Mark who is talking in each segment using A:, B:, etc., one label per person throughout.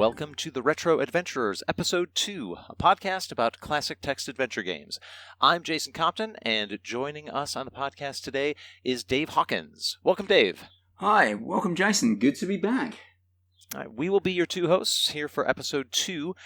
A: welcome to the Retro Adventurers, Episode 2, a podcast about classic text adventure games. I'm Jason Compton, and joining us on the podcast today is Dave Hawkins. Welcome, Dave.
B: Hi, welcome, Jason. Good to be back.
A: All right, we will be your two hosts here for Episode 2.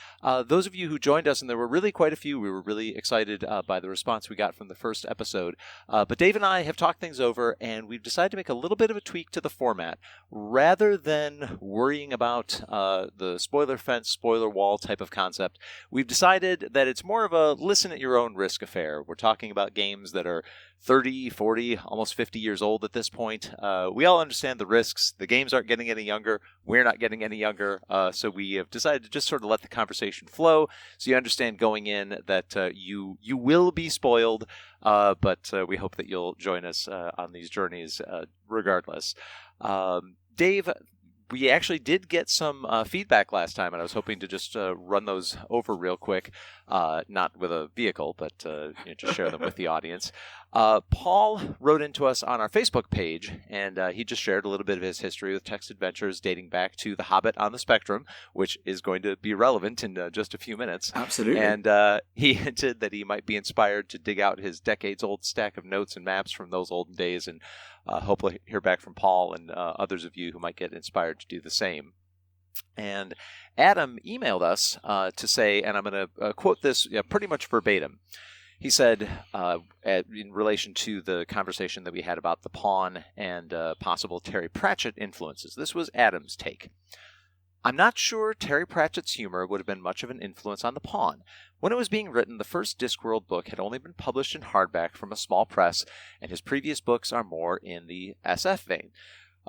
A: Those of you who joined us, and there were really quite a few, we were really excited by the response we got from the first episode. But Dave and I have talked things over, and we've decided to make a little bit of a tweak to the format. Rather than worrying about the spoiler fence, spoiler wall type of concept, we've decided that it's more of a listen-at-your-own-risk affair. We're talking about games that are 30, 40, almost 50 years old at this point. We all understand the risks. The games aren't getting any younger. We're not getting any younger. So we have decided to just sort of let the conversation flow so you understand going in that you will be spoiled, but we hope that you'll join us on these journeys regardless. Dave, we actually did get some feedback last time, and I was hoping to just run those over real quick. Not with a vehicle, but just share them with the audience. Paul wrote into us on our Facebook page, and he just shared a little bit of his history with text adventures dating back to The Hobbit on the Spectrum, which is going to be relevant in just a few minutes.
B: Absolutely.
A: And he hinted that he might be inspired to dig out his decades-old stack of notes and maps from those olden days, and hopefully hear back from Paul and others of you who might get inspired to do the same. And Adam emailed us to say, and I'm going to quote this pretty much verbatim. He said, in relation to the conversation that we had about the Pawn and possible Terry Pratchett influences, this was Adam's take. I'm not sure Terry Pratchett's humor would have been much of an influence on the Pawn. When it was being written, the first Discworld book had only been published in hardback from a small press, and his previous books are more in the SF vein.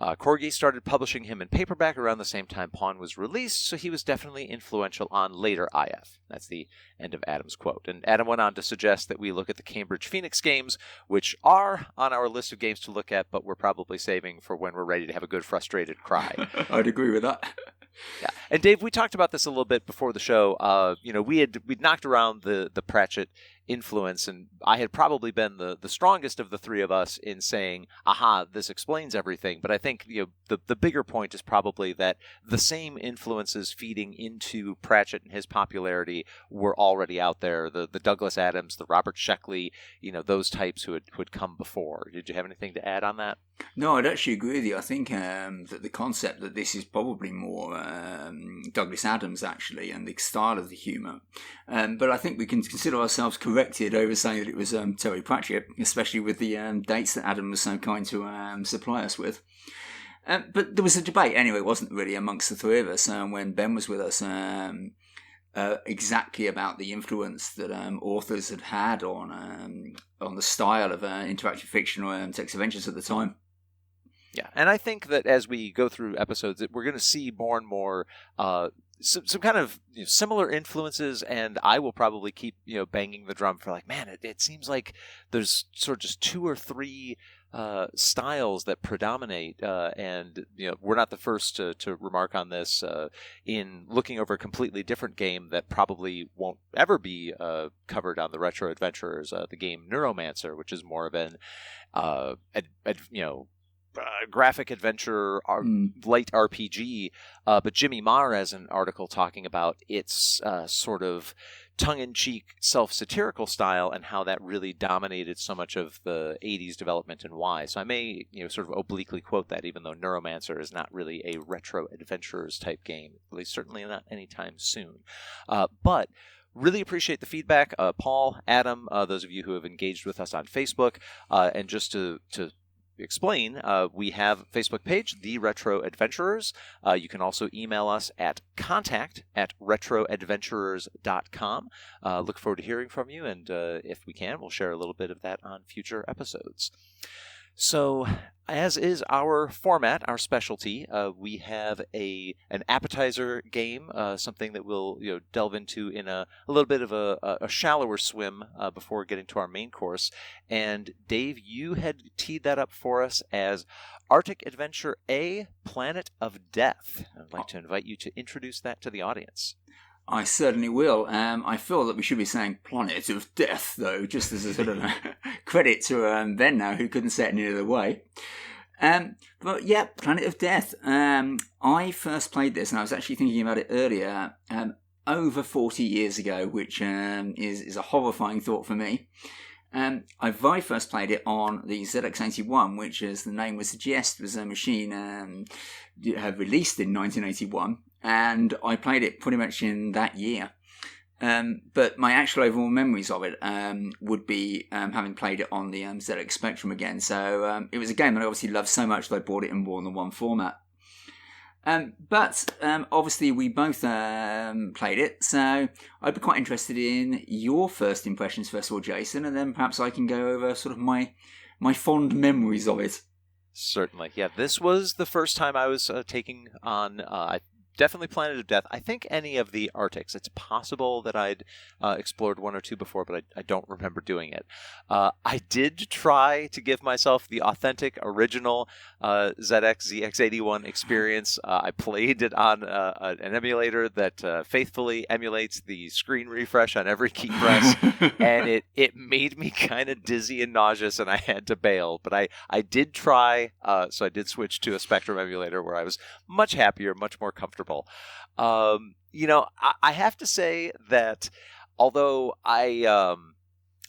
A: Corgi started publishing him in paperback around the same time Pawn was released, so he was definitely influential on later IF. That's the end of Adam's quote. And Adam went on to suggest that we look at the Cambridge Phoenix games, which are on our list of games to look at, but we're probably saving for when we're ready to have a good frustrated cry.
B: I'd agree with that.
A: Yeah, and Dave, we talked about this a little bit before the show. We'd knocked around the Pratchett influence, and I had probably been the strongest of the three of us in saying, aha, this explains everything. But I think the bigger point is probably that the same influences feeding into Pratchett and his popularity were already out there. The Douglas Adams, the Robert Sheckley, those types who had come before. Did you have anything to add on that?
B: No, I'd actually agree with you. I think that the concept that this is probably more Douglas Adams, actually, and the style of the humour. But I think we can consider ourselves corrected over saying that it was Terry Pratchett, especially with the dates that Adam was so kind to supply us with. But there was a debate, anyway, it wasn't really amongst the three of us when Ben was with us, exactly about the influence that authors had on the style of interactive fiction or text adventures at the time.
A: Yeah, and I think that as we go through episodes, we're going to see more and more some kind of similar influences, and I will probably keep banging the drum for it seems like there's sort of just two or three styles that predominate, and we're not the first to remark on this in looking over a completely different game that probably won't ever be covered on the Retro Adventurers, the game Neuromancer, which is more of an graphic adventure, light RPG, but Jimmy Marr has an article talking about its sort of tongue-in-cheek, self-satirical style and how that really dominated so much of the 80s development and why. So I may sort of obliquely quote that, even though Neuromancer is not really a Retro Adventurers type game, at least certainly not anytime soon. But really appreciate the feedback. Paul, Adam, those of you who have engaged with us on Facebook, and just to explain, we have a Facebook page, The Retro Adventurers. You can also email us at contact@retroadventurers.com. Look forward to hearing from you, and if we can, we'll share a little bit of that on future episodes. So, as is our format, our specialty, we have an appetizer game, something that we'll delve into in a little bit of a shallower swim before getting to our main course. And Dave, you had teed that up for us as Arctic Adventure A, Planet of Death. I'd like to invite you to introduce that to the audience.
B: I certainly will. I feel that we should be saying Planet of Death, though, just as a sort of credit to Ben now, who couldn't say it any other way. But yeah, Planet of Death. I first played this, and I was actually thinking about it earlier, over 40 years ago, which is a horrifying thought for me. I very first played it on the ZX81, which, as the name would suggest, was a machine released in 1981, and I played it pretty much in that year. But my actual overall memories of it would be having played it on the ZX Spectrum again. So it was a game that I obviously loved so much that I bought it in more than one format. But obviously we both played it, so I'd be quite interested in your first impressions first of all, Jason, and then perhaps I can go over sort of my fond memories of it.
A: Certainly. Yeah, this was the first time I was taking on... definitely Planet of Death. I think any of the Arctics. It's possible that I'd explored one or two before, but I don't remember doing it. I did try to give myself the authentic, original ZX-ZX81 experience. I played it on an emulator that faithfully emulates the screen refresh on every key press, and it made me kind of dizzy and nauseous, and I had to bail. But I did try, so I did switch to a Spectrum emulator where I was much happier, much more comfortable. I have to say that although I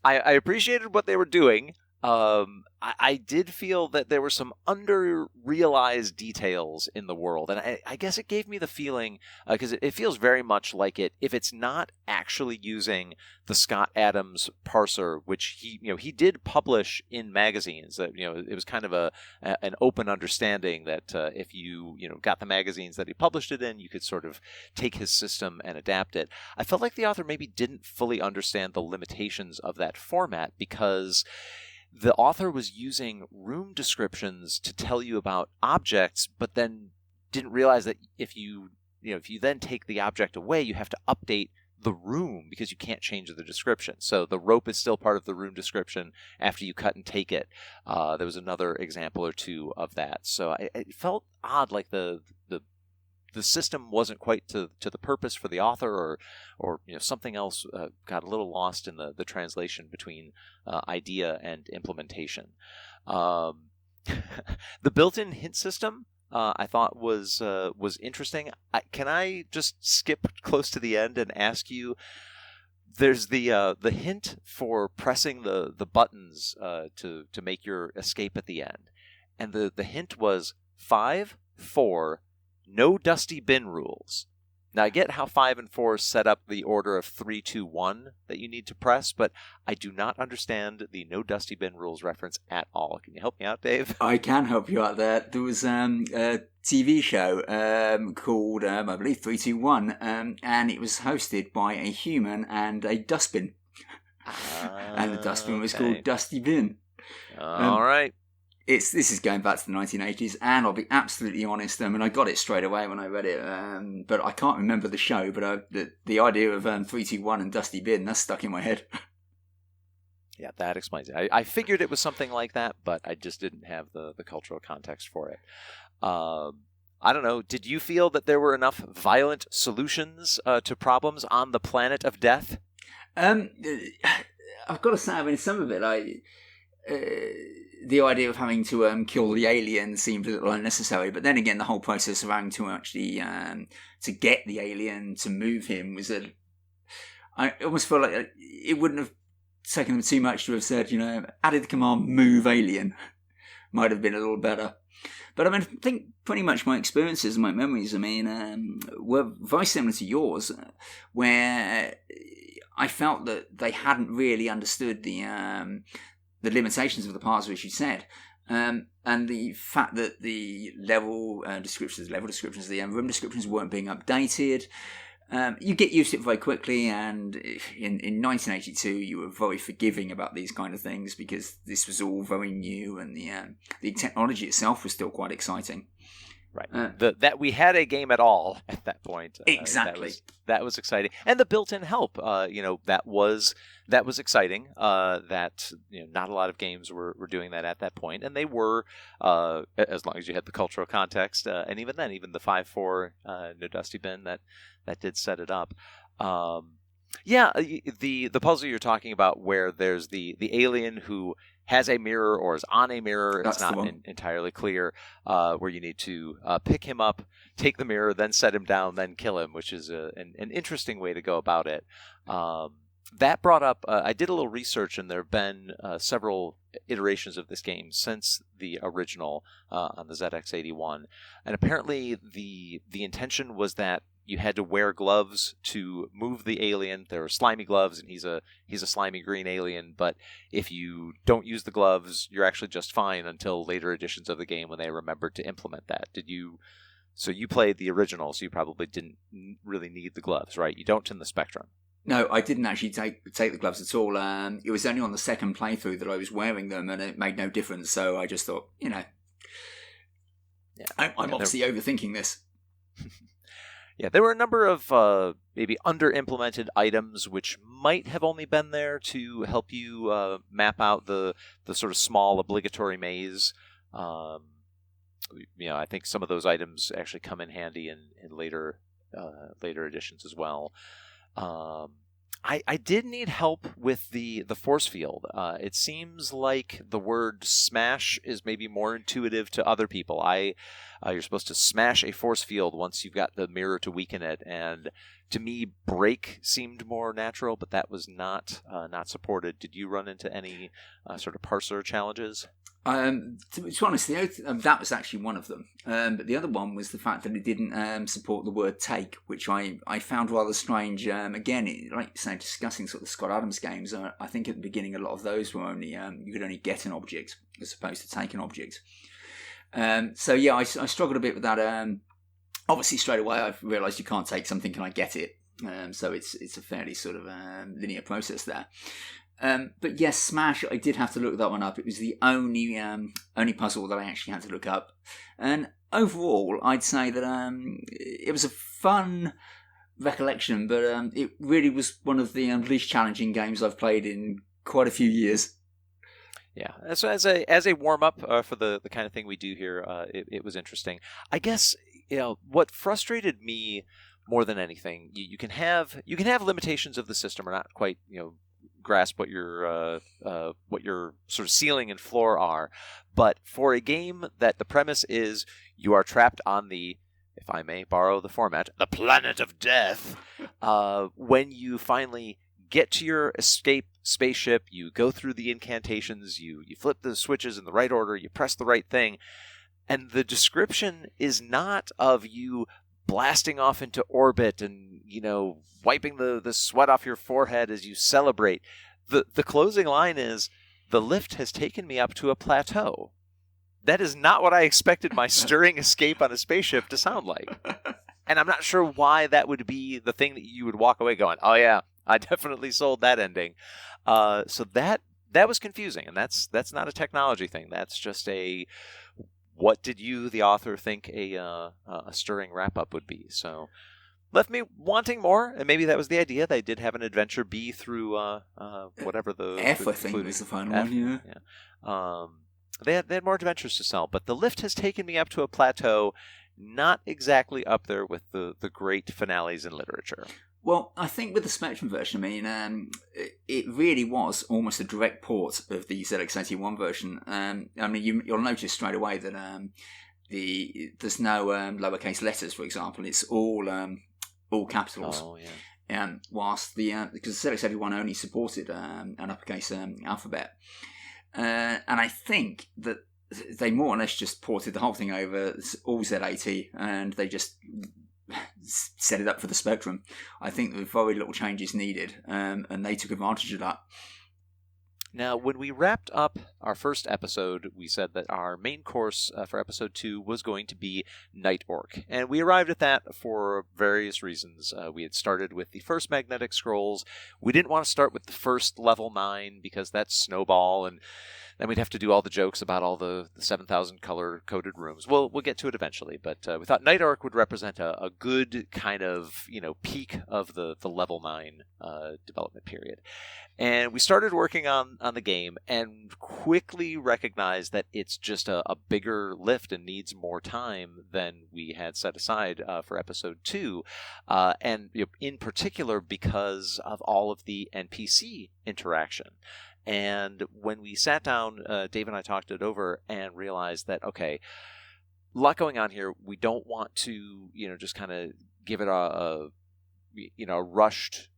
A: appreciated what they were doing, I did feel that there were some under-realized details in the world, and I guess it gave me the feeling, because it feels very much like it, if it's not actually using the Scott Adams parser, which he did publish in magazines. That it was kind of an open understanding that if you got the magazines that he published it in, you could sort of take his system and adapt it. I felt like the author maybe didn't fully understand the limitations of that format, because the author was using room descriptions to tell you about objects, but then didn't realize that if you then take the object away, you have to update the room because you can't change the description. So the rope is still part of the room description after you cut and take it. There was another example or two of that. So it felt odd, like the system wasn't quite to the purpose for the author, or something else got a little lost in the translation between idea and implementation. The built-in hint system I thought was interesting. Can I just skip close to the end and ask you? There's the hint for pressing the buttons to make your escape at the end, and the hint was 5, 4. No dusty bin rules. Now, I get how 5 and 4 set up the order of 3, 2, 1 that you need to press, but I do not understand the no dusty bin rules reference at all. Can you help me out, Dave?
B: I can help you out there. There was a TV show called, I believe, 321, and it was hosted by a human and a dustbin. And the dustbin was called Dusty Bin.
A: All right.
B: This is going back to the 1980s, and I'll be absolutely honest. I got it straight away when I read it, but I can't remember the show. But the idea of 321 and Dusty Bin, that's stuck in my head.
A: Yeah, that explains it. I figured it was something like that, but I just didn't have the cultural context for it. I don't know. Did you feel that there were enough violent solutions to problems on the Planet of Death?
B: I've got to say, some of it, the idea of having to kill the alien seemed a little unnecessary, but then again, the whole process of having to actually to get the alien to move him was I almost felt like it wouldn't have taken them too much to have said, added the command "move alien" might have been a little better. But I think pretty much my experiences and my memories, were very similar to yours, where I felt that they hadn't really understood the limitations of the parser, as you said, and the fact that the level descriptions, the room descriptions weren't being updated. You get used to it very quickly, and in 1982 you were very forgiving about these kind of things because this was all very new, and the technology itself was still quite exciting.
A: Right. That we had a game at all at that point.
B: Exactly.
A: That was exciting. And the built-in help, that was exciting. That not a lot of games were doing that at that point, and they were, as long as you had the cultural context, and even then, even the 5-4 no dusty bin that did set it up. The puzzle you're talking about, where there's the alien who has a mirror or is on a mirror.
B: That's
A: it's not entirely clear, where you need to pick him up, take the mirror, then set him down, then kill him, which is an interesting way to go about it. That brought up, I did a little research, and there have been several iterations of this game since the original on the ZX81. And apparently the intention was that you had to wear gloves to move the alien. There are slimy gloves, and he's a slimy green alien, but if you don't use the gloves, you're actually just fine until later editions of the game when they remembered to implement that. So you played the original, so you probably didn't really need the gloves, right? You don't in the Spectrum.
B: No, I didn't actually take the gloves at all. It was only on the second playthrough that I was wearing them, and it made no difference. So I just thought, I'm obviously overthinking this.
A: Yeah, there were a number of maybe under-implemented items which might have only been there to help you map out the sort of small obligatory maze. I think some of those items actually come in handy in later editions as well. I did need help with the force field. It seems like the word smash is maybe more intuitive to other people. You're supposed to smash a force field once you've got the mirror to weaken it, and to me, break seemed more natural, but that was not supported. Did you run into any sort of parser challenges?
B: To be honest, that was actually one of them. But the other one was the fact that it didn't support the word take, which I found rather strange. Again, like you say, discussing sort of the Scott Adams games, I think at the beginning a lot of those were only you could only get an object as opposed to take an object. So yeah, I struggled a bit with that. Obviously, straight away I realised you can't take something, can I get it? So it's a fairly sort of linear process there. But yes, Smash, I did have to look that one up. It was the only puzzle that I actually had to look up. And overall, I'd say that it was a fun recollection, but it really was one of the least challenging games I've played in quite a few years.
A: Yeah, so as a warm up for the kind of thing we do here, it was interesting. I guess what frustrated me more than anything, you can have limitations of the system, or not quite grasp what your sort of ceiling and floor are, but for a game that the premise is you are trapped on the, if I may borrow the format, the planet of death, when you finally get to your escape spaceship, you go through the incantations, you flip the switches in the right order, you press the right thing, and the description is not of you blasting off into orbit and wiping the sweat off your forehead as you celebrate. The closing line is, the lift has taken me up to a plateau. That is not what I expected my stirring escape on a spaceship to sound like. And I'm not sure why that would be the thing that you would walk away going, oh yeah, I definitely sold that ending. So that was confusing, and that's not a technology thing. That's just what did you, the author, think a stirring wrap-up would be? So left me wanting more, and maybe that was the idea. They did have an adventure B through whatever the
B: F, I think, was the final one.
A: Yeah. They had more adventures to sell, but the lift has taken me up to a plateau, not exactly up there with the great finales in literature.
B: Well, I think with the Spectrum version, it really was almost a direct port of the ZX81 version. You'll notice straight away that there's no lowercase letters, for example. It's all capitals. Oh, yeah. Whilst because the ZX81 only supported an uppercase alphabet, and I think that they more or less just ported the whole thing over, all Z80, and they just set it up for the Spectrum. I think there were very little changes needed, and they took advantage of that.
A: Now, when we wrapped up our first episode, we said that our main course for episode 2 was going to be Knight Orc, and we arrived at that for various reasons. We had started with the first magnetic scrolls. We didn't want to start with the first level 9 because that's Snowball, and then we'd have to do all the jokes about all the 7,000 color-coded rooms. We'll get to it eventually, but we thought Knight Orc would represent a good kind of peak of the level 9 development period. And we started working on the game and quickly recognized that it's just a bigger lift and needs more time than we had set aside for episode 2. And in particular because of all of the NPC interaction. And when we sat down, Dave and I talked it over and realized that, okay, a lot going on here. We don't want to, just kind of give it a rushed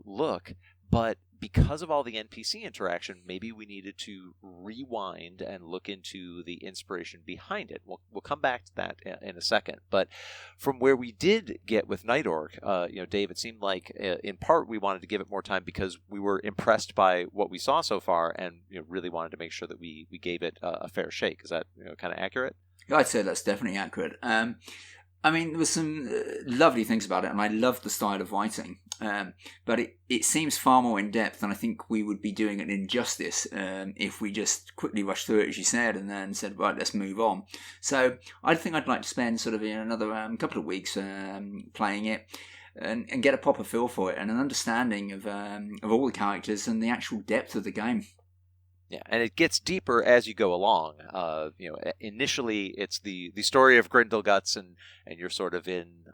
A: look, but because of all the NPC interaction, maybe we needed to rewind and look into the inspiration behind it. We'll come back to that in a second. But from where we did get with Knight Orc, Dave, it seemed like in part we wanted to give it more time because we were impressed by what we saw so far, and really wanted to make sure that we gave it a fair shake. Is that kind of accurate?
B: I'd say that's definitely accurate. I mean, there were some lovely things about it, and I loved the style of writing. But it seems far more in depth, and I think we would be doing an injustice if we just quickly rushed through it, as you said, and then said, right, let's move on. So I think I'd like to spend sort of another couple of weeks playing it and get a proper feel for it and an understanding of all the characters and the actual depth of the game.
A: Yeah, and it gets deeper as you go along. Initially it's the story of Grindelguts, and you're sort of in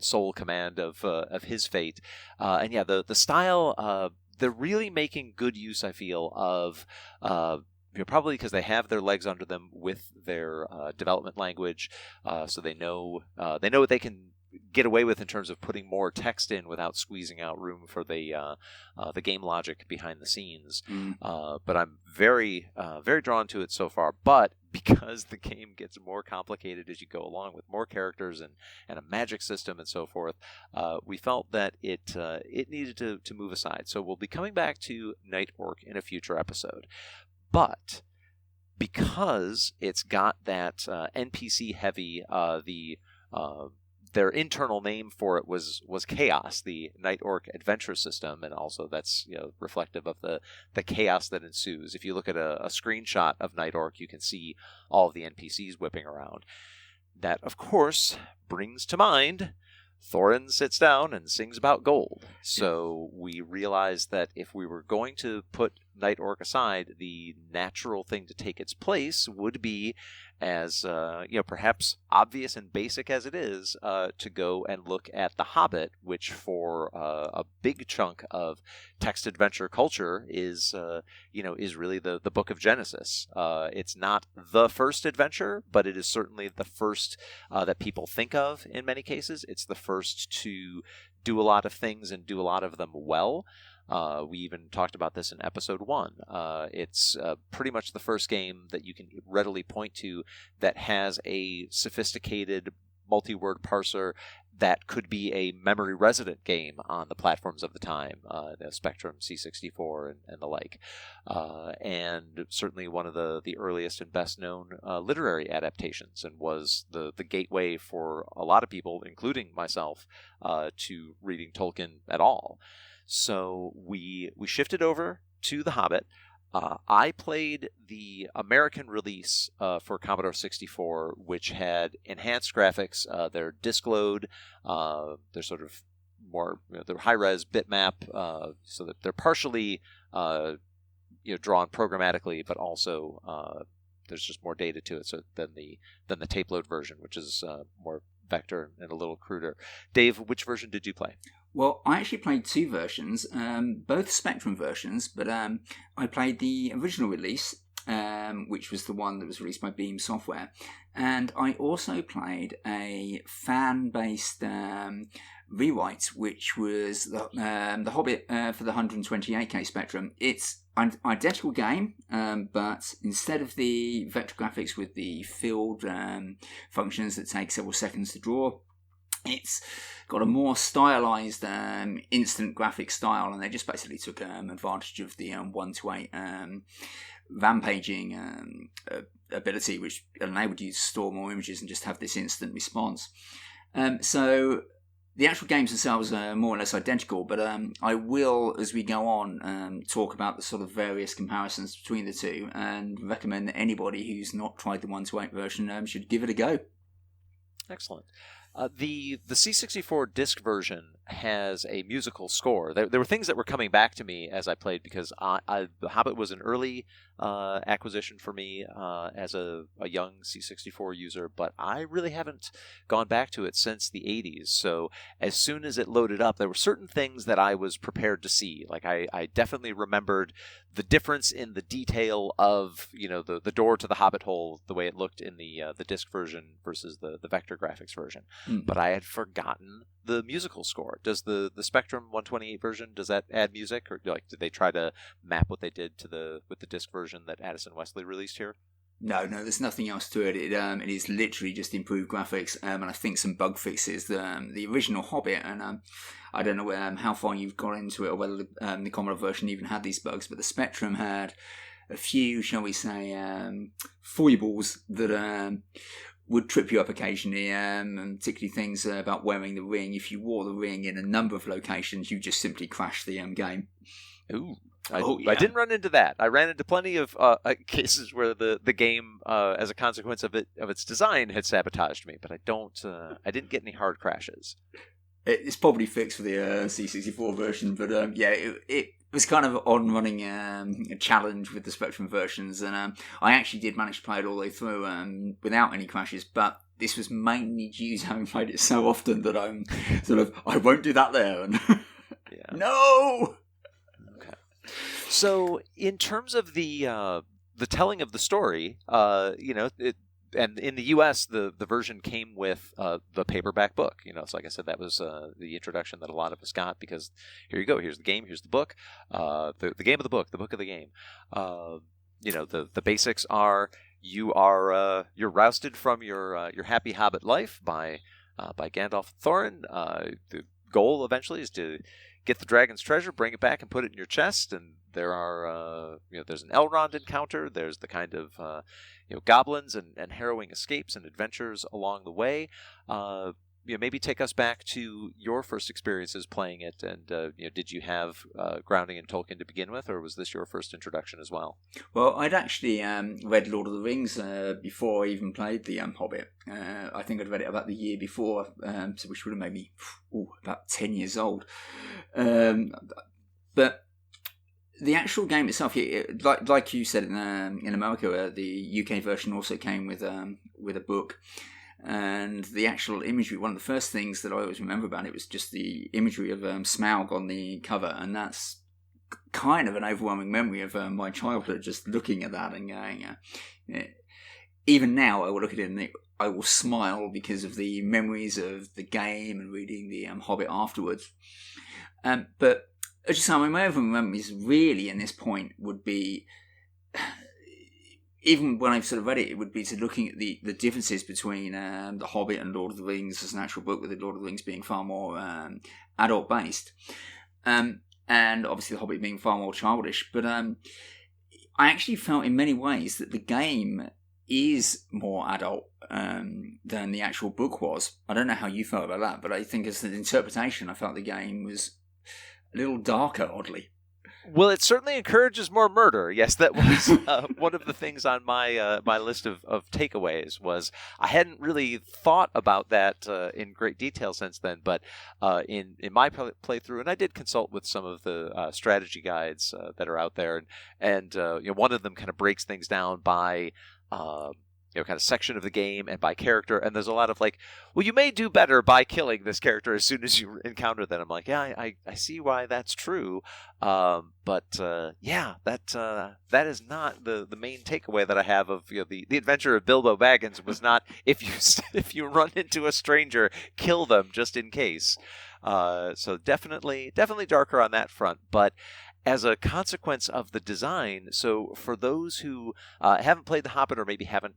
A: sole command of his fate. And yeah, the style, they're really making good use, I feel, of probably because they have their legs under them with their development language, so they know what they can get away with in terms of putting more text in without squeezing out room for the game logic behind the scenes. But I'm very very drawn to it so far. But because the game gets more complicated as you go along with more characters and a magic system and so forth, we felt that it needed to move aside. So we'll be coming back to Knight Orc in a future episode. But because it's got that NPC heavy, their internal name for it was Chaos, the Knight Orc adventure system, and also that's reflective of the chaos that ensues. If you look at a screenshot of Knight Orc, you can see all of the NPCs whipping around. That, of course, brings to mind Thorin sits down and sings about gold. So we realized that if we were going to put Knight Orc aside, the natural thing to take its place would be, as perhaps obvious and basic as it is, to go and look at The Hobbit, which for a big chunk of text adventure culture is really the book of Genesis. It's not the first adventure, but it is certainly the first that people think of in many cases. It's the first to do a lot of things and do a lot of them well. We even talked about this in episode 1. It's pretty much the first game that you can readily point to that has a sophisticated multi-word parser that could be a memory resident game on the platforms of the time, the Spectrum, C64, and the like. And certainly one of the earliest and best known literary adaptations, and was the gateway for a lot of people, including myself, to reading Tolkien at all. So we shifted over to The Hobbit. I played the American release for Commodore 64, which had enhanced graphics. They're disk load. They're sort of more they're high-res bitmap, so that they're partially drawn programmatically, but also there's just more data to it than the tape load version, which is more vector and a little cruder. Dave, which version did you play?
B: Well, I actually played two versions, both Spectrum versions, but I played the original release, which was the one that was released by Beam Software, and I also played a fan-based rewrite, which was the Hobbit for the 128K Spectrum. It's an identical game, but instead of the vector graphics with the field functions that take several seconds to draw, it's got a more stylized instant graphic style, and they just basically took advantage of the 1-to-8 rampaging ability, which enabled you to store more images and just have this instant response. So the actual games themselves are more or less identical, but I will, as we go on, talk about the sort of various comparisons between the two, and recommend that anybody who's not tried the 1-to-8 version should give it a go.
A: Excellent. The C64 disc version has a musical score. There were things that were coming back to me as I played, because The Hobbit was an early acquisition for me as a young C64 user, but I really haven't gone back to it since the 80s. So as soon as it loaded up, there were certain things that I was prepared to see. Like I definitely remembered the difference in the detail of, the door to the Hobbit hole, the way it looked in the disc version versus the vector graphics version. But I had forgotten the musical score. Does the Spectrum 128 version, does that add music, or did they try to map what they did with the disc version that Addison Wesley released here?
B: No, there's nothing else to it. It is literally just improved graphics, and I think some bug fixes. The original Hobbit, and I don't know how far you've got into it, or whether the Commodore version even had these bugs, but the Spectrum had a few, shall we say, foibles that would trip you up occasionally, and particularly things about wearing the ring. If you wore the ring in a number of locations, you just simply crash the game.
A: Ooh. I didn't run into that. I ran into plenty of cases where the game, as a consequence of its design, had sabotaged me. But I didn't get any hard crashes.
B: It's probably fixed for the C64 version, but it was kind of on running a challenge with the Spectrum versions, and I actually did manage to play it all the way through without any crashes. But this was mainly due to having played it so often that I'm I won't do that there. And no.
A: So, in terms of the telling of the story, and in the U.S., the version came with the paperback book. So like I said, that was the introduction that a lot of us got, because here you go, here's the game, here's the book, the game of the book of the game. The basics are you're rousted from your happy Hobbit life by Gandalf and Thorin. The goal eventually is to get the dragon's treasure, bring it back, and put it in your chest. And there are, there's an Elrond encounter. There's the kind of, goblins and harrowing escapes and adventures along the way. Maybe take us back to your first experiences playing it, and did you have grounding in Tolkien to begin with, or was this your first introduction as well?
B: Well, I'd actually read Lord of the Rings before I even played the Hobbit. I think I'd read it about the year before, so which would have made me about 10 years old. But the actual game itself, like you said in America, the UK version also came with a book. And the actual imagery, one of the first things that I always remember about it was just the imagery of Smaug on the cover, and that's kind of an overwhelming memory of my childhood, just looking at that and going, even now I will look at it and I will smile because of the memories of the game and reading the Hobbit afterwards. But as you say, my overall memories really in this point would be, even when I've sort of read it, it would be to looking at the differences between The Hobbit and Lord of the Rings as an actual book, with the Lord of the Rings being far more adult-based. And obviously The Hobbit being far more childish. But I actually felt in many ways that the game is more adult than the actual book was. I don't know how you felt about that, but I think as an interpretation, I felt the game was a little darker, oddly.
A: Well, it certainly encourages more murder. Yes, that was one of the things on my my list of takeaways. Was I hadn't really thought about that in great detail since then, but in my playthrough, and I did consult with some of the strategy guides that are out there, and one of them kind of breaks things down by kind of section of the game and by character, and there's a lot of you may do better by killing this character as soon as you encounter them. I'm like, yeah, I see why that's true, but that is not the main takeaway that I have of the adventure of Bilbo Baggins was not if you run into a stranger, kill them just in case. So definitely darker on that front, but as a consequence of the design, so for those who haven't played The Hobbit or maybe haven't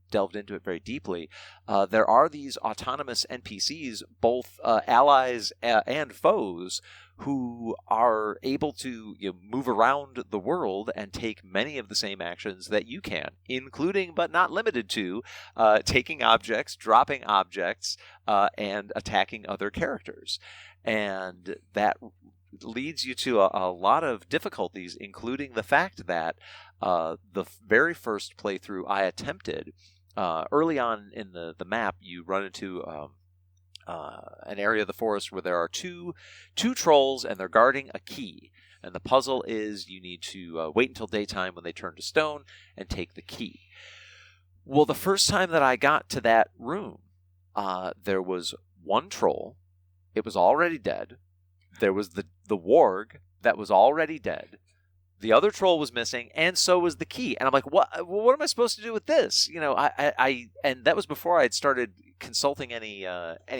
A: delved into it very deeply, there are these autonomous NPCs, both allies and foes, who are able to move around the world and take many of the same actions that you can, including but not limited to taking objects, dropping objects, and attacking other characters. And that leads you to a lot of difficulties, including the fact that the very first playthrough I attempted, early on in the map, you run into an area of the forest where there are two trolls, and they're guarding a key. And the puzzle is you need to wait until daytime when they turn to stone and take the key. Well, the first time that I got to that room, there was one troll. It was already dead. There was the warg that was already dead. The other troll was missing, and so was the key. And I'm like, what am I supposed to do with this? You know, and that was before I had started consulting any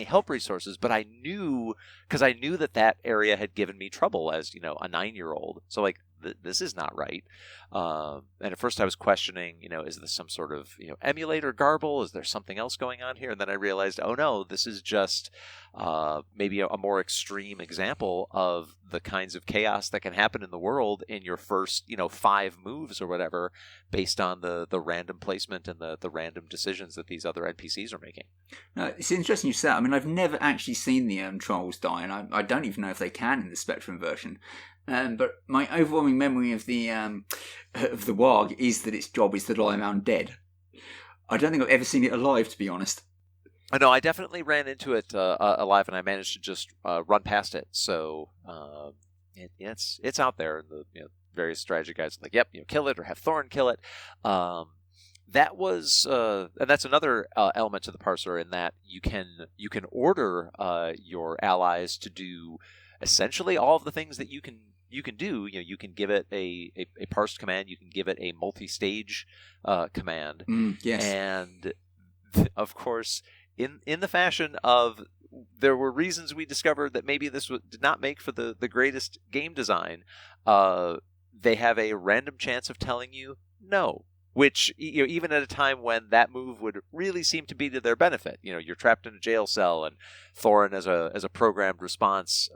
A: help resources. But I knew, because I knew that area had given me trouble as, you know, a 9-year-old. So like, this is not right. And at first I was questioning, you know, is this some sort of, you know, emulator garble? Is there something else going on here? And then I realized, oh no, this is just maybe a more extreme example of the kinds of chaos that can happen in the world in your first, you know, 5 moves or whatever, based on the random placement and the random decisions that these other NPCs are making.
B: It's interesting you say that. I mean, I've never actually seen the trolls die, and I don't even know if they can in the Spectrum version. But my overwhelming memory of the warg is that its job is to lie around dead. I don't think I've ever seen it alive, to be honest.
A: I know, I definitely ran into it alive, and I managed to just run past it. So it's out there in the, you know, various strategy guides. Like, yep, you know, kill it or have Thorn kill it. That was, and that's another element to the parser, in that you can order your allies to do essentially all of the things that you can do. You know, you can give it a parsed command. You can give it a multi-stage command.
B: Yes,
A: and of course, in the fashion of, there were reasons we discovered that maybe this did not make for the greatest game design. They have a random chance of telling you no. Which, you know, even at a time when that move would really seem to be to their benefit. You know, you're trapped in a jail cell, and Thorin, as a programmed response,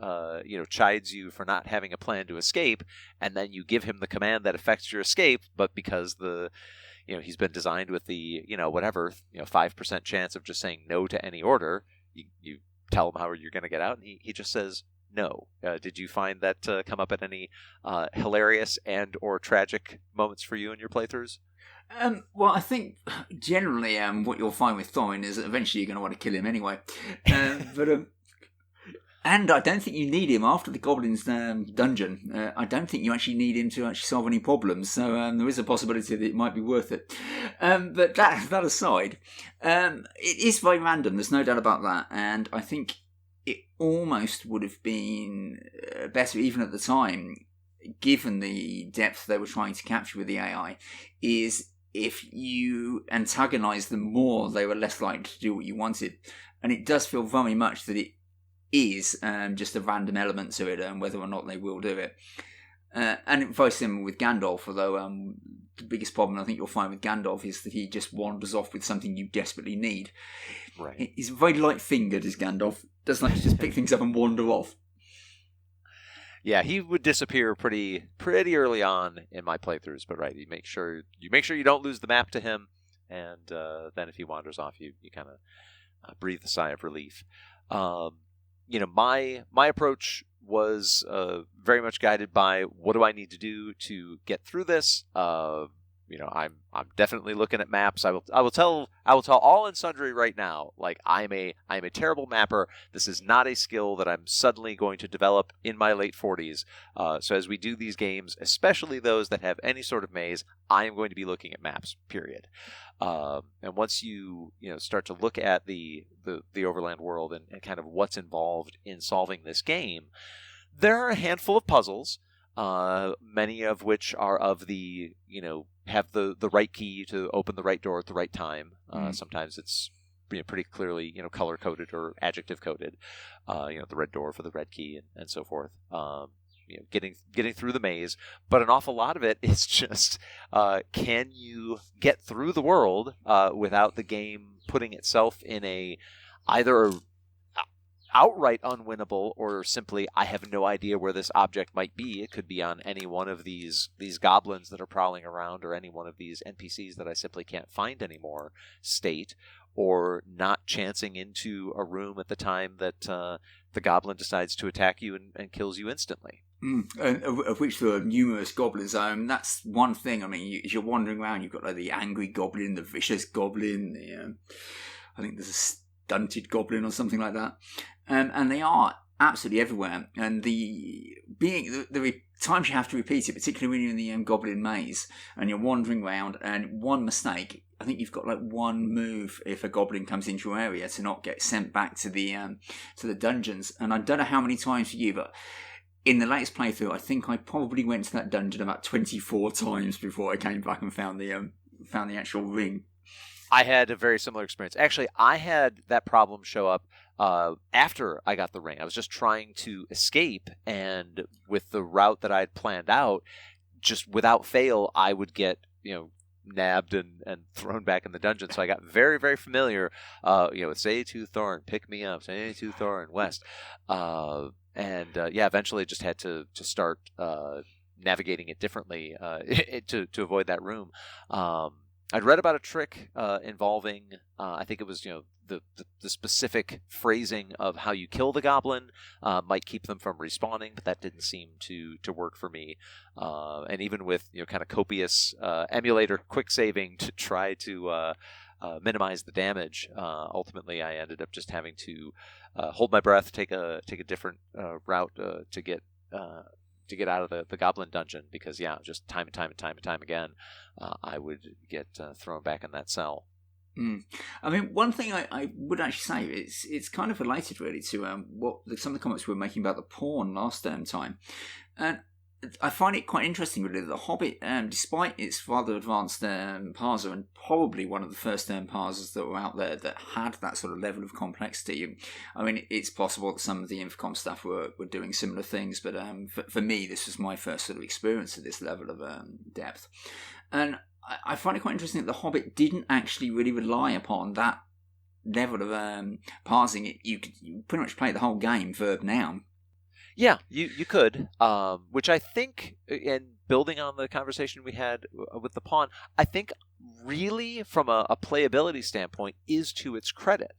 A: you know, chides you for not having a plan to escape, and then you give him the command that affects your escape, but because you know, he's been designed with the, you know, whatever, you know, 5% chance of just saying no to any order, you tell him how you're going to get out, and he just says no. Did you find that come up at any hilarious and or tragic moments for you in your playthroughs?
B: Well, I think generally what you'll find with Thorin is that eventually you're going to want to kill him anyway. And I don't think you need him after the Goblin's dungeon. I don't think you actually need him to actually solve any problems. So there is a possibility that it might be worth it. But that aside, it is very random. There's no doubt about that. And I think it almost would have been better, even at the time, given the depth they were trying to capture with the AI, is if you antagonise them more, they were less likely to do what you wanted. And it does feel very much that it is just a random element to it, and whether or not they will do it. And very similar with Gandalf, although the biggest problem I think you'll find with Gandalf is that he just wanders off with something you desperately need.
A: Right.
B: He's very light-fingered, is Gandalf. Doesn't like to just pick things up and wander off.
A: Yeah, he would disappear pretty early on in my playthroughs, but right, you make sure you don't lose the map to him, and then if he wanders off, you kind of breathe a sigh of relief. You know, my approach was very much guided by, what do I need to do to get through this? You know, I'm definitely looking at maps. I will tell all and sundry right now, like, I'm a terrible mapper. This is not a skill that I'm suddenly going to develop in my late 40s. So as we do these games, especially those that have any sort of maze, I am going to be looking at maps, period. And once you start to look at the overland world and kind of what's involved in solving this game, there are a handful of puzzles, many of which are of the, have the right key to open the right door at the right time. Sometimes it's pretty clearly color coded or adjective coded. The red door for the red key and so forth. Getting through the maze, but an awful lot of it is just can you get through the world without the game putting itself in either outright unwinnable, or simply, I have no idea where this object might be. It could be on any one of these goblins that are prowling around, or any one of these NPCs that I simply can't find anymore state, or not chancing into a room at the time that the goblin decides to attack you and kills you instantly.
B: Of which there are numerous goblins. That's one thing. I mean, as you're wandering around, you've got the angry goblin, the vicious goblin, I think there's dunted goblin or something like that. And they are absolutely everywhere. And the times you have to repeat it, particularly when you're in the goblin maze and you're wandering around, and one mistake, I think you've got like one move if a goblin comes into your area to not get sent back to the dungeons. And I don't know how many times for you, but in the latest playthrough, I think I probably went to that dungeon about 24 times before I came back and found the actual ring.
A: I had a very similar experience. Actually, I had that problem show up after I got the ring. I was just trying to escape, and with the route that I had planned out, just without fail, I would get, nabbed and thrown back in the dungeon. So I got very, very familiar, with say to Thornton, pick me up, say to Thornton, west. Eventually just had to start navigating it differently to avoid that room. I'd read about a trick involving, I think it was, the specific phrasing of how you kill the goblin might keep them from respawning, but that didn't seem to work for me. And even with, kind of copious emulator quick saving to try to minimize the damage, ultimately I ended up just having to hold my breath, take a different route to get out of the goblin dungeon, because just time and time again, I would get thrown back in that cell.
B: I mean, one thing I would actually say it's kind of related really to what some of the comments we were making about the porn last time, and I find it quite interesting really that the Hobbit, despite its rather advanced parser, and probably one of the first parsers that were out there that had that sort of level of complexity. I mean, it's possible that some of the Infocom stuff were doing similar things, but for me, this was my first sort of experience of this level of depth. And I find it quite interesting that the Hobbit didn't actually really rely upon that level of parsing. You could pretty much play the whole game verb noun.
A: Yeah, you could, which I think, and building on the conversation we had with the pawn, I think really from a playability standpoint is to its credit.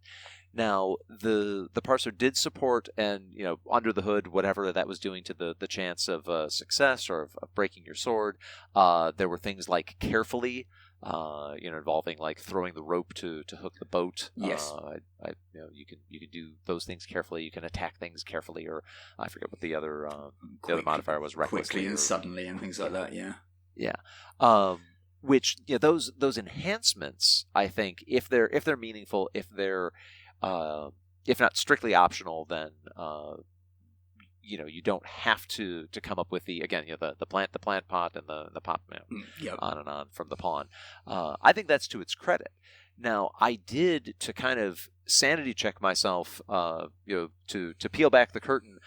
A: Now, the parser did support, and under the hood, whatever that was doing to the chance of success or of breaking your sword, there were things like carefully, involving like throwing the rope to hook the boat.
B: Yes.
A: You can do those things carefully. You can attack things carefully, or I forget what the other modifier was. Recklessly,
B: quickly and suddenly, and things like that. Yeah.
A: Yeah. Which those enhancements, I think, if they're meaningful, if they're if not strictly optional, then you don't have to come up with the plant pot and the pop
B: Yep.
A: on and on from the pawn. I think that's to its credit. Now, I did, to kind of sanity check myself, to peel back the curtain.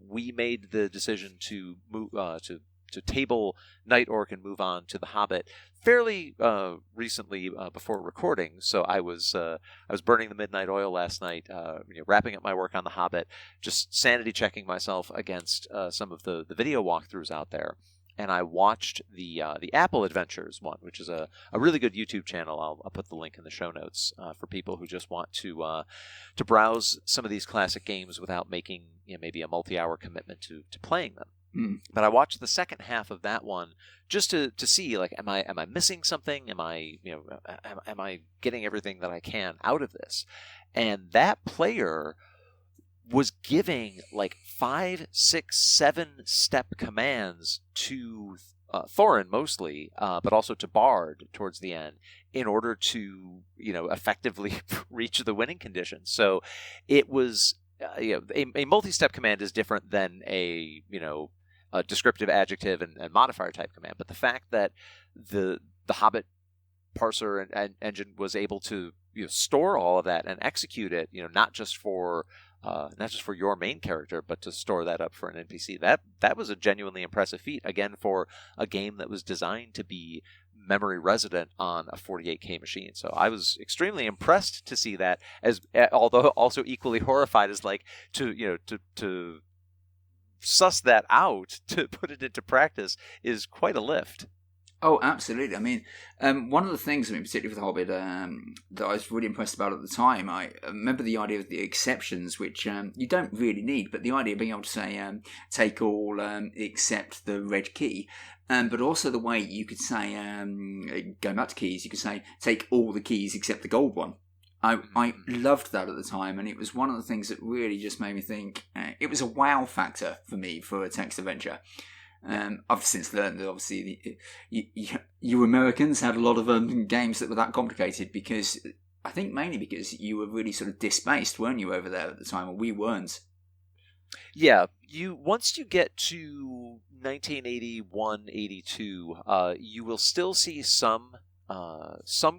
A: We made the decision to move to table Knight Orc and move on to the Hobbit fairly recently before recording. So I was burning the midnight oil last night, wrapping up my work on the Hobbit, just sanity checking myself against some of the video walkthroughs out there. And I watched the Apple Adventures one, which is a really good YouTube channel. I'll put the link in the show notes for people who just want to browse some of these classic games without making maybe a multi-hour commitment to playing them. But I watched the second half of that one just to see, like, am I missing something? Am I getting everything that I can out of this? And that player was giving like 5, 6, 7 step commands to Thorin mostly, but also to Bard towards the end, in order to effectively reach the winning condition. So it was a multi-step command is different than a descriptive adjective and modifier type command. But the fact that the Hobbit parser and engine was able to store all of that and execute it, not just for your main character, but to store that up for an NPC, that was a genuinely impressive feat. Again, for a game that was designed to be memory resident on a 48K machine. So I was extremely impressed to see that, as although also equally horrified as like to suss that out, to put it into practice is quite a lift.
B: Oh, absolutely. I mean, one of the things, particularly with The Hobbit, that I was really impressed about at the time, I remember the idea of the exceptions, which you don't really need, but the idea of being able to say, take all except the red key, but also the way you could say, going back to keys, you could say, take all the keys except the gold one. I loved that at the time, and it was one of the things that really just made me think. It was a wow factor for me for a text adventure. I've since learned that obviously you Americans had a lot of games that were that complicated because I think mainly because you were really sort of displaced, weren't you, over there at the time, or we weren't.
A: Yeah, once you get to 1981, 82, you will still see some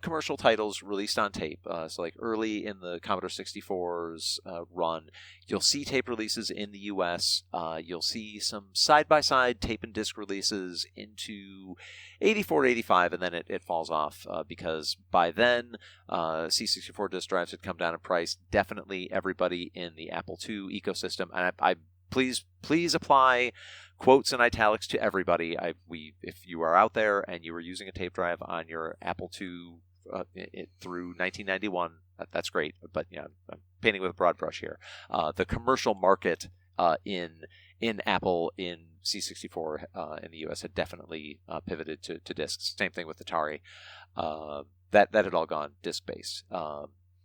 A: commercial titles released on tape. So like early in the Commodore 64's run, you'll see tape releases in the US. You'll see some side-by-side tape and disc releases into 84, 85, and then it falls off because by then C64 disc drives had come down in price. Definitely everybody in the Apple II ecosystem, and I please apply quotes and italics to everybody. If you are out there and you were using a tape drive on your Apple II through 1991, that's great. But I'm painting with a broad brush here. The commercial market in Apple in C64 in the US had definitely pivoted to discs. Same thing with Atari. That had all gone disc based.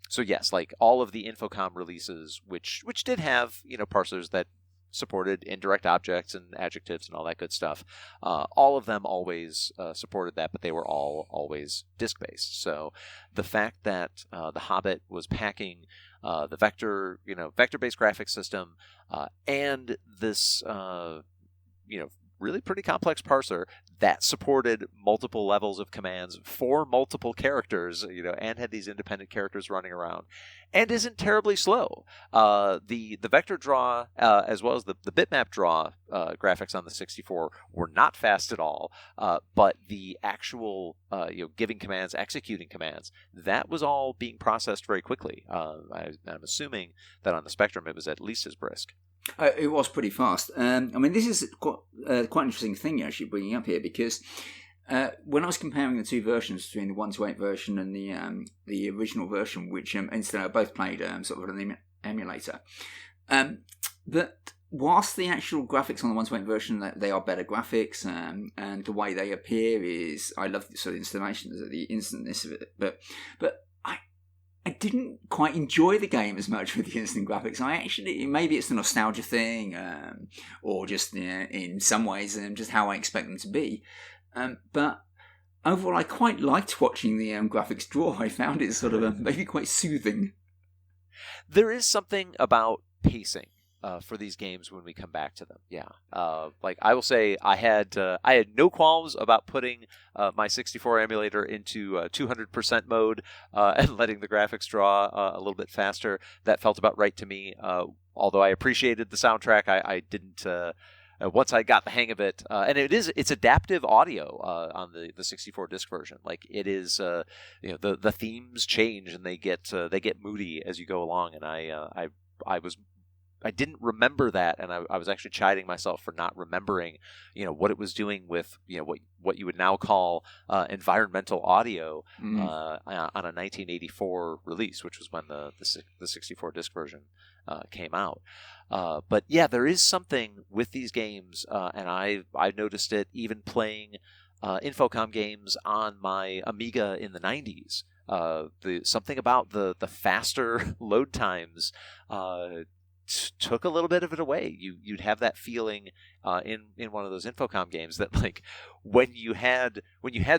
A: So yes, like all of the Infocom releases, which did have parsers that supported indirect objects and adjectives and all that good stuff. All of them always supported that, but they were all always disk-based. So the fact that the Hobbit was packing the vector-based graphics system and this really pretty complex parser that supported multiple levels of commands for multiple characters, and had these independent characters running around, and isn't terribly slow. The vector draw as well as the bitmap draw graphics on the 64 were not fast at all, but the actual giving commands, executing commands, that was all being processed very quickly. I'm assuming that on the Spectrum it was at least as brisk.
B: It was pretty fast. This is quite an interesting thing you're actually bringing up here, because when I was comparing the two versions between the 1-8 version and the original version, which incidentally I both played sort of an emulator, but whilst the actual graphics on the 1-8 version, they are better graphics, and the way they appear is, I love the sort of installations, the instantness of it, but I didn't quite enjoy the game as much with the instant graphics. Maybe it's the nostalgia thing, or just in some ways, just how I expect them to be. But overall, I quite liked watching the graphics draw. I found it sort of maybe quite soothing.
A: There is something about pacing for these games when we come back to them. Yeah. Like I will say, I had no qualms about putting my 64 emulator into 200% mode and letting the graphics draw a little bit faster. That felt about right to me. Although I appreciated the soundtrack, I didn't. Once I got the hang of it, and it's adaptive audio on the 64 disc version. Like it is, the themes change and they get moody as you go along. And I didn't remember that, and I was actually chiding myself for not remembering, what it was doing with, what you would now call environmental audio on a 1984 release, which was when the 64 disc version came out. But yeah, there is something with these games, and I noticed it even playing Infocom games on my Amiga in the 90s. Something about the faster load times took a little bit of it away. You'd have that feeling in one of those Infocom games that, like, when you had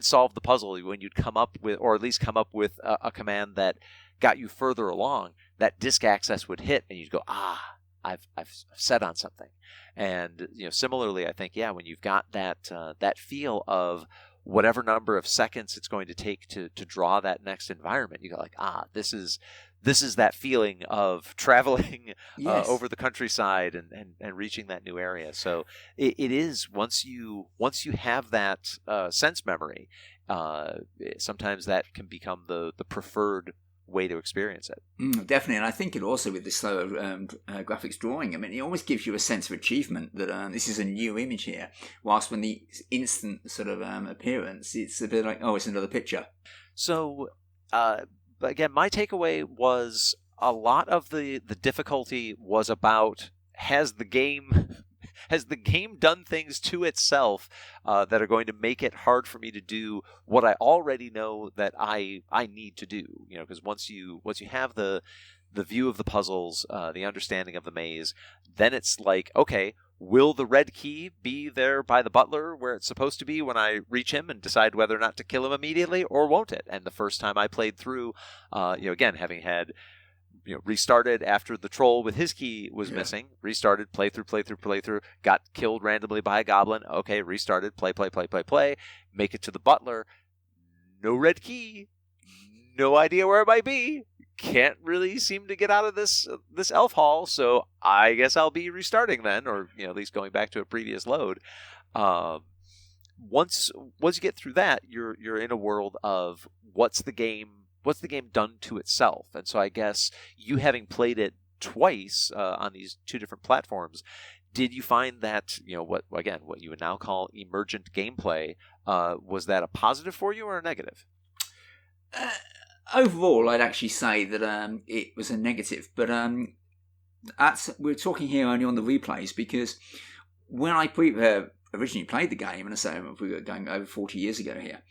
A: solved the puzzle, when you'd come up with, or at least come up with a command that got you further along, that disk access would hit and you'd go, I've set on something. And similarly, I think, when you've got that feel of whatever number of seconds it's going to take to draw that next environment, you go like, this is that feeling of traveling over the countryside and reaching that new area. So it is, once you have that sense memory, sometimes that can become the preferred way to experience it.
B: Definitely, and I think it also, with the slower graphics drawing, it almost gives you a sense of achievement that this is a new image here, whilst when the instant sort of appearance, it's a bit like, it's another picture.
A: So again, my takeaway was a lot of the difficulty was about, has the game has the game done things to itself that are going to make it hard for me to do what I already know that I need to do? Because once you have the view of the puzzles, the understanding of the maze, then it's like, okay, will the red key be there by the butler where it's supposed to be when I reach him and decide whether or not to kill him immediately, or won't it? And the first time I played through, again, having had restarted after the troll with his key was missing, restarted, playthrough, got killed randomly by a goblin, okay, restarted, play, make it to the butler, no red key, no idea where it might be, can't really seem to get out of this elf hall, so I guess I'll be restarting then, or at least going back to a previous load. Once you get through that, you're in a world of what's the game done to itself. And so I guess you, having played it twice on these two different platforms, did you find that what you would now call emergent gameplay, was that a positive for you or a negative?
B: Overall, I'd actually say that it was a negative, but we're talking here only on the replays, because when I originally played the game, and I say we're going over 40 years ago here,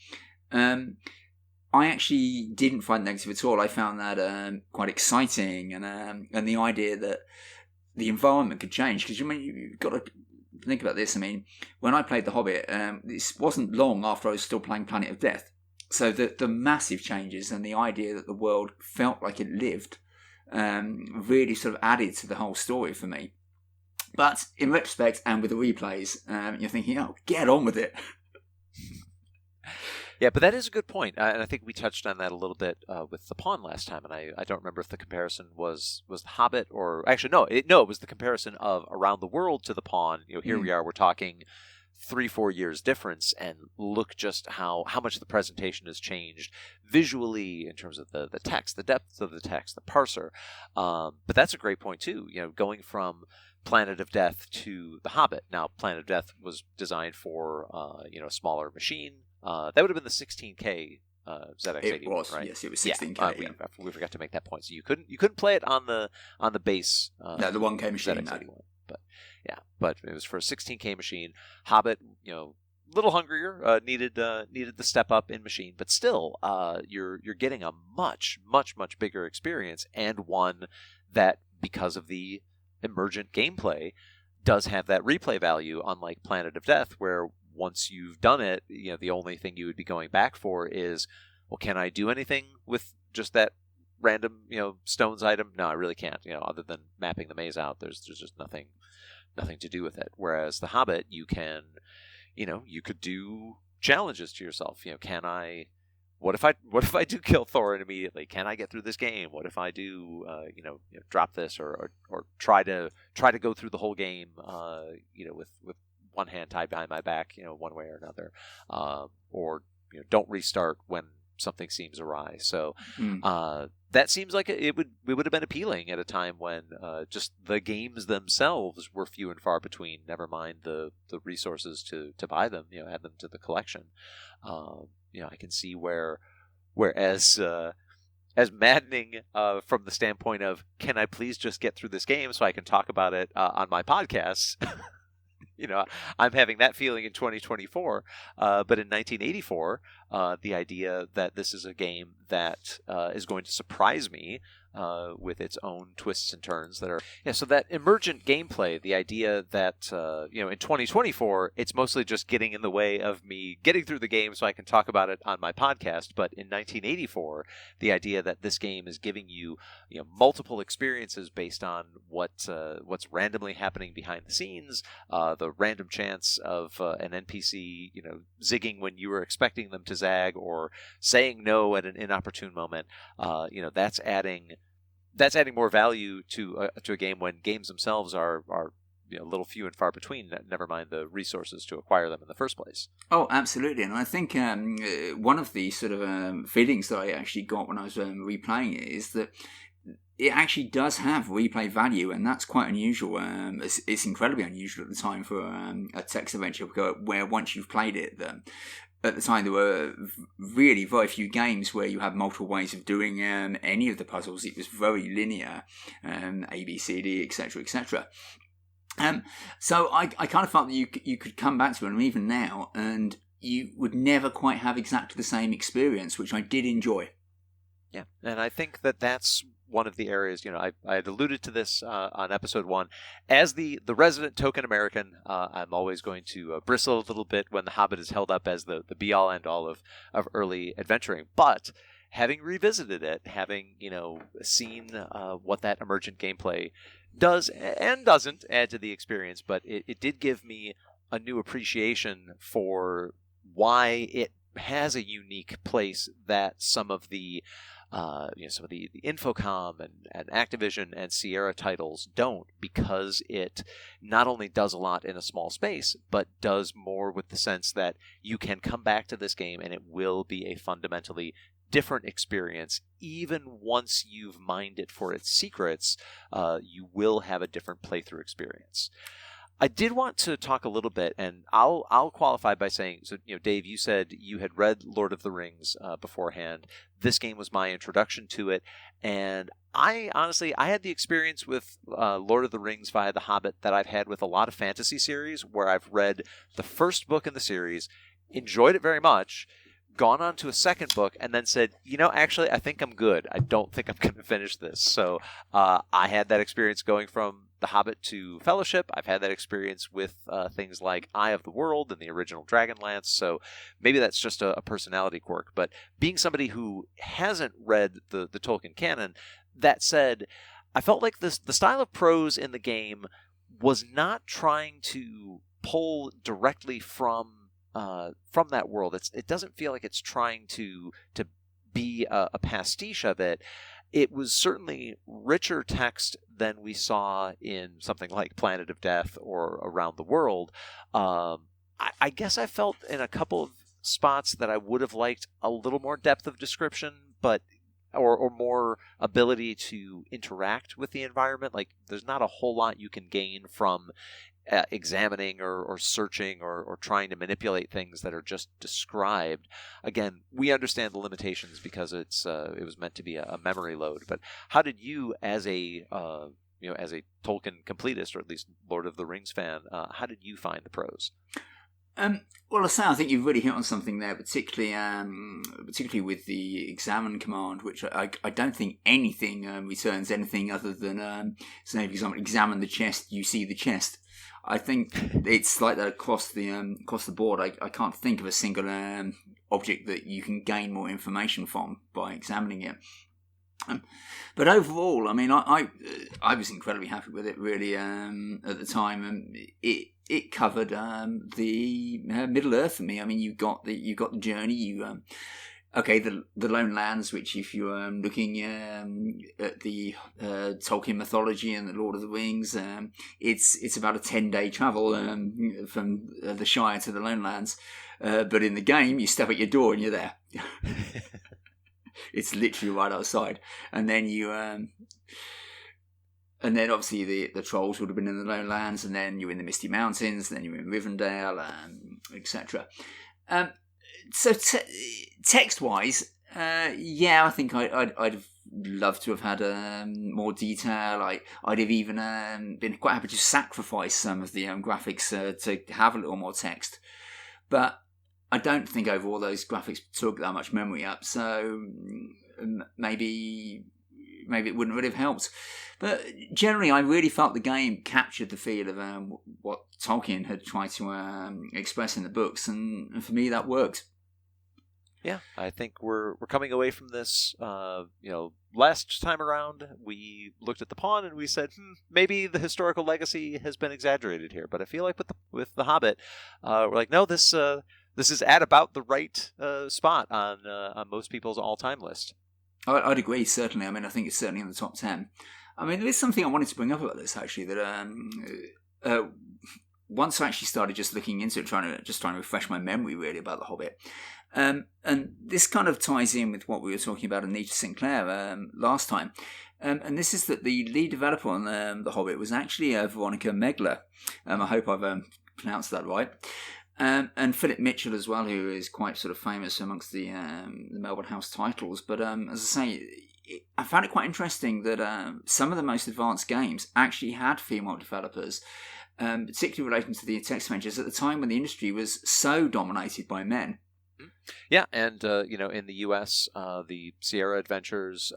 B: I actually didn't find it negative at all. I found that quite exciting, and the idea that the environment could change, because you've got to think about this. I mean, when I played The Hobbit, this wasn't long after I was still playing Planet of Death. So the massive changes and the idea that the world felt like it lived really sort of added to the whole story for me. But in retrospect, and with the replays, you're thinking, oh, get on with it.
A: Yeah, but that is a good point, and I think we touched on that a little bit with The Pawn last time, and I don't remember if the comparison was The Hobbit, or actually no, it was the comparison of Around the World to The Pawn. Here we are, we're talking 3-4 years difference, and look just how much the presentation has changed visually in terms of the text, the depth of the text, the parser. But that's a great point too. Going from Planet of Death to The Hobbit. Now, Planet of Death was designed for a smaller machine. That would have been the 16K ZX81,
B: it was,
A: right?
B: Yes, it was 16K.
A: Yeah, we forgot to make that point. So you couldn't play it on the base.
B: No, the 1K machine.
A: ZX81. But it was for a 16K machine. Hobbit, a little hungrier, needed the step up in machine, but still, you're getting a much bigger experience, and one that, because of the emergent gameplay, does have that replay value, unlike Planet of Death, where once you've done it, the only thing you would be going back for is, well, can I do anything with just that random, stones item? No, I really can't. Other than mapping the maze out, there's just nothing to do with it. Whereas The Hobbit, you can, you could do challenges to yourself. Can I? What if I do kill Thorin immediately? Can I get through this game? What if I do, drop this or try to go through the whole game, with one hand tied behind my back, one way or another, or don't restart when something seems awry. So that seems like it would have been appealing at a time when just the games themselves were few and far between. Never mind the resources to buy them, add them to the collection. I can see whereas as maddening from the standpoint of, can I please just get through this game so I can talk about it on my podcasts? I'm having that feeling in 2024, but in 1984, the idea that this is a game that is going to surprise me with its own twists and turns that are... So that emergent gameplay, the idea that, in 2024, it's mostly just getting in the way of me getting through the game so I can talk about it on my podcast, but in 1984, the idea that this game is giving you, multiple experiences based on what's randomly happening behind the scenes, the random chance of an NPC, zigging when you were expecting them to zag, or saying no at an inopportune moment, that's adding more value to a game when games themselves are a little few and far between. Never mind the resources to acquire them in the first place.
B: Oh, absolutely, and I think one of the sort of feelings that I actually got when I was replaying it is that it actually does have replay value, and that's quite unusual. It's incredibly unusual at the time for a text adventure where once you've played it, at the time there were really very few games where you had multiple ways of doing any of the puzzles. It was very linear, A, B, C, D, etc., etc. So I kind of felt that you could come back to it, and even now, and you would never quite have exactly the same experience, which I did enjoy.
A: Yeah, and I think that that's one of the areas, I had alluded to this on episode 1. As the resident token American, I'm always going to bristle a little bit when The Hobbit is held up as the be-all, end-all of early adventuring. But having revisited it, having, seen what that emergent gameplay does and doesn't add to the experience, but it did give me a new appreciation for why it has a unique place that some of the Infocom and Activision and Sierra titles don't, because it not only does a lot in a small space, but does more with the sense that you can come back to this game and it will be a fundamentally different experience. Even once you've mined it for its secrets, you will have a different playthrough experience. I did want to talk a little bit, and I'll qualify by saying, so Dave, you said you had read Lord of the Rings beforehand. This game was my introduction to it, and I had the experience with Lord of the Rings via The Hobbit that I've had with a lot of fantasy series, where I've read the first book in the series, enjoyed it very much, gone on to a second book, and then said, actually, I think I'm good. I don't think I'm going to finish this. So I had that experience going from The Hobbit to Fellowship. I've had that experience with things like Eye of the World and the original Dragonlance. So maybe that's just a personality quirk. But being somebody who hasn't read the Tolkien canon, that said, I felt like the style of prose in the game was not trying to pull directly from that world. It doesn't feel like it's trying to be a pastiche of it. It was certainly richer text than we saw in something like Planet of Death or Around the World. I guess I felt in a couple of spots that I would have liked a little more depth of description, but or more ability to interact with the environment. Like, there's not a whole lot you can gain from examining or searching or trying to manipulate things that are just described. Again, we understand the limitations because it was meant to be a memory load. But how did you, as a Tolkien completist, or at least Lord of the Rings fan, how did you find the prose?
B: Well, I think you've really hit on something there, particularly with the examine command, which I don't think anything returns anything other than, say, for example, examine the chest, you see the chest. I think it's like that across the board. I can't think of a single object that you can gain more information from by examining it. But overall, I mean, I was incredibly happy with it, really, at the time, and it covered the Middle Earth for me. I mean, you got the journey. The Lone Lands, which, if you're looking at the Tolkien mythology and the Lord of the Rings, it's about a 10-day travel from the Shire to the Lone Lands. But in the game, you step at your door and you're there. It's literally right outside. And then and then obviously the trolls would have been in the Lone Lands, and then you're in the Misty Mountains, and then you're in Rivendell, etc. So text-wise, I think I'd have loved to have had more detail. I'd have even been quite happy to sacrifice some of the graphics to have a little more text. But I don't think overall those graphics took that much memory up, so maybe it wouldn't really have helped. But generally, I really felt the game captured the feel of what Tolkien had tried to express in the books, and for me, that worked.
A: Yeah, I think we're coming away from this. Last time around, we looked at the pawn and we said, maybe the historical legacy has been exaggerated here. But I feel like with the Hobbit, we're like, no, this is at about the right spot on most people's all-time list.
B: I'd agree, certainly. I mean, I think it's certainly in the top 10. I mean, there's something I wanted to bring up about this, actually, that once I actually started just looking into it, trying to refresh my memory, really, about The Hobbit. And this kind of ties in with what we were talking about Anita Sinclair last time. And this is that the lead developer on The Hobbit was actually Veronika Megler. I hope I've pronounced that right. And Philip Mitchell as well, who is quite sort of famous amongst the Melbourne House titles. But as I say, I found it quite interesting that some of the most advanced games actually had female developers. particularly in relation to the text adventures at the time when the industry was so dominated by men.
A: Yeah, and in the U.S., the Sierra Adventures,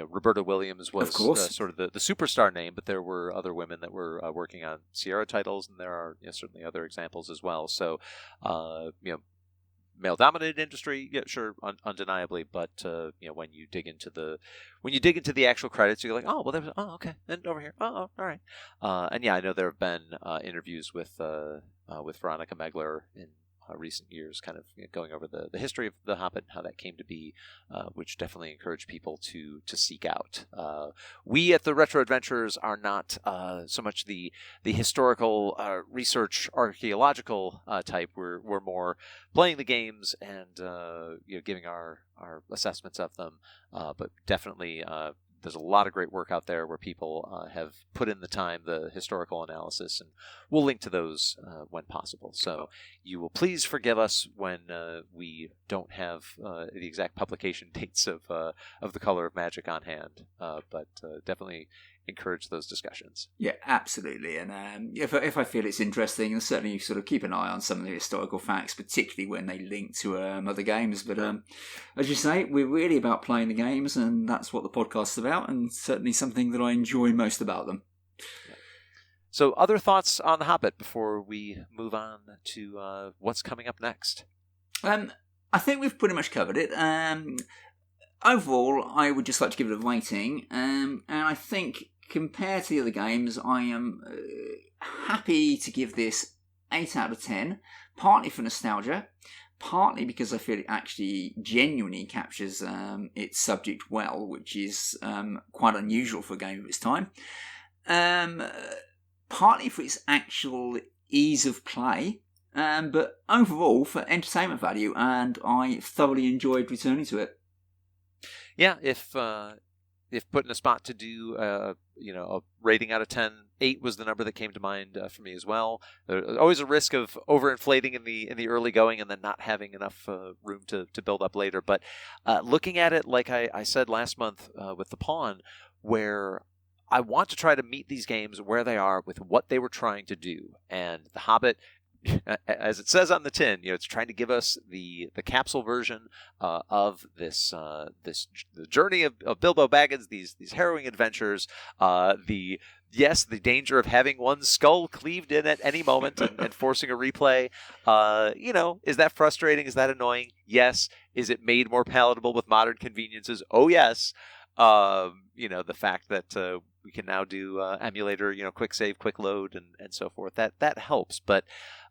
A: Roberta Williams was
B: Of course.
A: sort of the superstar name, but there were other women that were working on Sierra titles, and there are certainly other examples as well. So, male-dominated industry, yeah, sure, undeniably, but when you dig into the actual credits, you're like, oh, well, there was, oh, okay, and over here, oh, all right, and yeah, I know there have been interviews with Veronika Megler in recent years, kind of going over the history of the Hobbit and how that came to be, which definitely encourage people to seek out. We at the Retro Adventurers are not so much the historical research archaeological type. We're more playing the games and giving our assessments of them, but definitely there's a lot of great work out there where people have put in the time, the historical analysis, and we'll link to those when possible. So you will please forgive us when we don't have the exact publication dates of The Color of Magic on hand, but definitely encourage those discussions.
B: Yeah, absolutely. And if I feel it's interesting, and certainly sort of keep an eye on some of the historical facts, particularly when they link to other games. But as you say, we're really about playing the games, and that's what the podcast's about, and certainly something that I enjoy most about them.
A: So other thoughts on The Hobbit before we move on to what's coming up next?
B: I think we've pretty much covered it. Overall, I would just like to give it a rating, and I think compared to the other games, I am happy to give this 8 out of 10, partly for nostalgia, partly because I feel it actually genuinely captures its subject well, which is quite unusual for a game of its time, partly for its actual ease of play, but overall for entertainment value, and I thoroughly enjoyed returning to it.
A: Yeah, if put in a spot to do a rating out of 10, 8 was the number that came to mind for me as well. There's always a risk of overinflating in the early going and then not having enough room to build up later. But looking at it, like I said last month with The Pawn, where I want to try to meet these games where they are with what they were trying to do. And The Hobbit, as it says on the tin, it's trying to give us the capsule version of the journey of Bilbo Baggins, these harrowing adventures, the danger of having one's skull cleaved in at any moment and forcing a replay. Is that frustrating? Is that annoying? Yes. Is it made more palatable with modern conveniences? Oh, yes. The fact that we can now do emulator, quick save, quick load, and so forth. That helps, but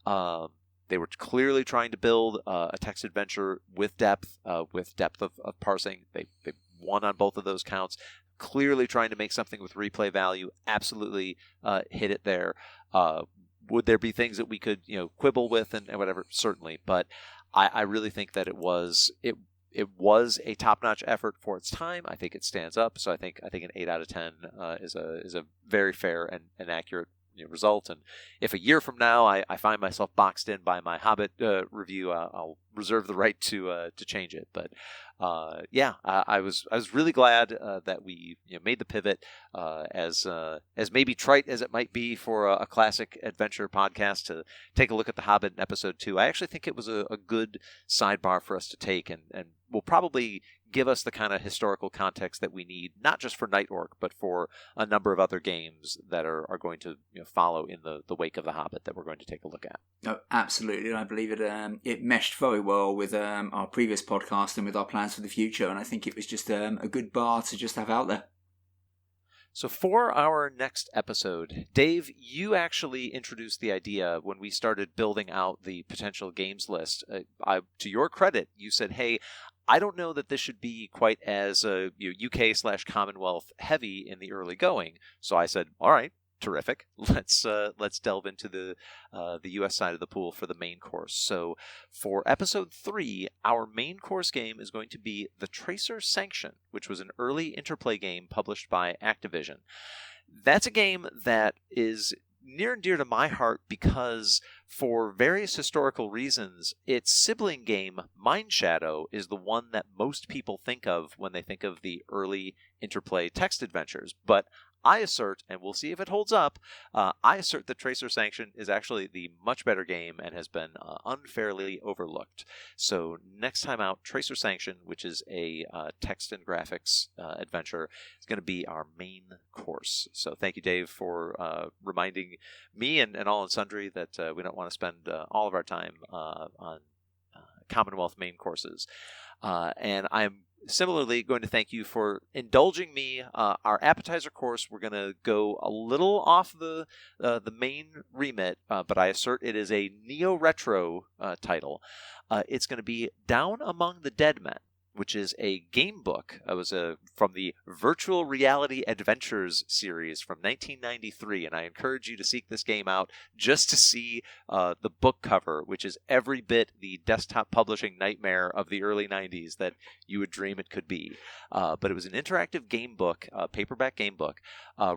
A: they were clearly trying to build a text adventure with depth of parsing. They won on both of those counts. Clearly trying to make something with replay value. Absolutely hit it there. Would there be things that we could quibble with and whatever? Certainly, but I really think that it was a top-notch effort for its time. I think it stands up. So I think an 8 out of 10 is a very fair and accurate result. And if a year from now I find myself boxed in by my Hobbit review, I'll reserve the right to change it. But I was really glad that we made the pivot, as maybe trite as it might be for a classic adventure podcast to take a look at the Hobbit in episode 2. I actually think it was a good sidebar for us to take, and will probably give us the kind of historical context that we need, not just for Knight Orc, but for a number of other games that are going to follow in the wake of the Hobbit that we're going to take a look at.
B: Oh, absolutely, and I believe it meshed very well with our previous podcast and with our plans for the future, and I think it was just a good bar to just have out there.
A: So for our next episode, Dave, you actually introduced the idea when we started building out the potential games list. To your credit, you said, hey, I don't know that this should be quite as UK/Commonwealth heavy in the early going. So I said, all right, terrific. Let's delve into the US side of the pool for the main course. So for episode 3, our main course game is going to be The Tracer Sanction, which was an early interplay game published by Activision. That's a game that is near and dear to my heart because for various historical reasons, its sibling game, Mind Shadow, is the one that most people think of when they think of the early interplay text adventures. But I assert, and we'll see if it holds up, I assert that Tracer Sanction is actually the much better game and has been unfairly overlooked. So next time out, Tracer Sanction, which is a text and graphics adventure, is going to be our main course. So thank you, Dave, for reminding me and all and sundry that we don't want to spend all of our time on Commonwealth main courses. And I'm similarly going to thank you for indulging me. Our appetizer course, we're going to go a little off the main remit, but I assert it is a neo-retro title. It's going to be Down Among the Dead Men, which is a game book. It was from the Virtual Reality Adventures series from 1993, and I encourage you to seek this game out just to see the book cover, which is every bit the desktop publishing nightmare of the early 90s that you would dream it could be. But it was an interactive game book, paperback game book,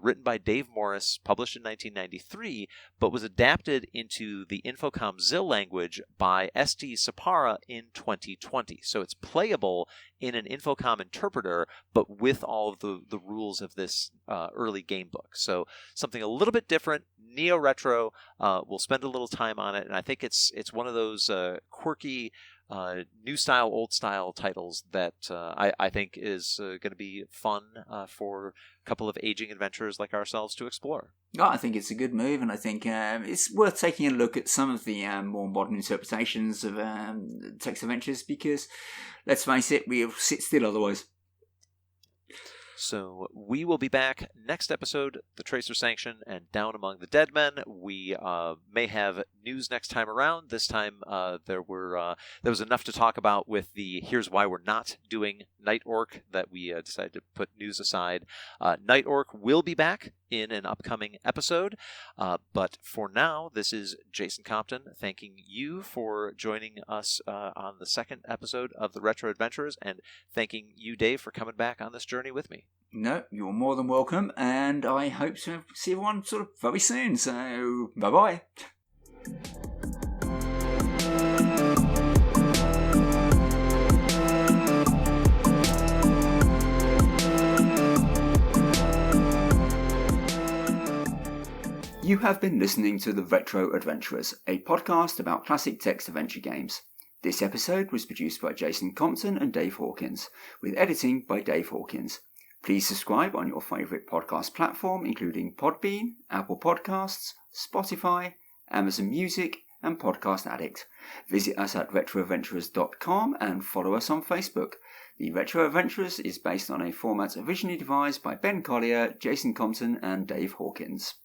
A: written by Dave Morris, published in 1993, but was adapted into the Infocom ZIL language by S.D. Sapara in 2020. So it's playable in an Infocom interpreter, but with all of the rules of this early game book. So something a little bit different, neo-retro. We'll spend a little time on it, and I think it's one of those quirky new style, old style titles that I think is going to be fun for a couple of aging adventurers like ourselves to explore.
B: Oh, I think it's a good move, and I think it's worth taking a look at some of the more modern interpretations of text adventures, because, let's face it, we'll sit still otherwise.
A: So we will be back next episode, The Tracer Sanction and Down Among the Dead Men. We may have news next time around. This time there was enough to talk about with the Here's Why We're Not Doing Knight Orc that we decided to put news aside. Knight Orc will be back in an upcoming episode. But for now, this is Jason Compton thanking you for joining us on the second episode of The Retro Adventurers, and thanking you, Dave, for coming back on this journey with me.
B: No, you're more than welcome, and I hope to see everyone sort of very soon. So, bye-bye. You have been listening to The Retro Adventurers, a podcast about classic text adventure games. This episode was produced by Jason Compton and Dave Hawkins, with editing by Dave Hawkins. Please subscribe on your favourite podcast platform, including Podbean, Apple Podcasts, Spotify, Amazon Music, and Podcast Addict. Visit us at retroadventurers.com and follow us on Facebook. The Retro Adventurers is based on a format originally devised by Ben Collier, Jason Compton, and Dave Hawkins.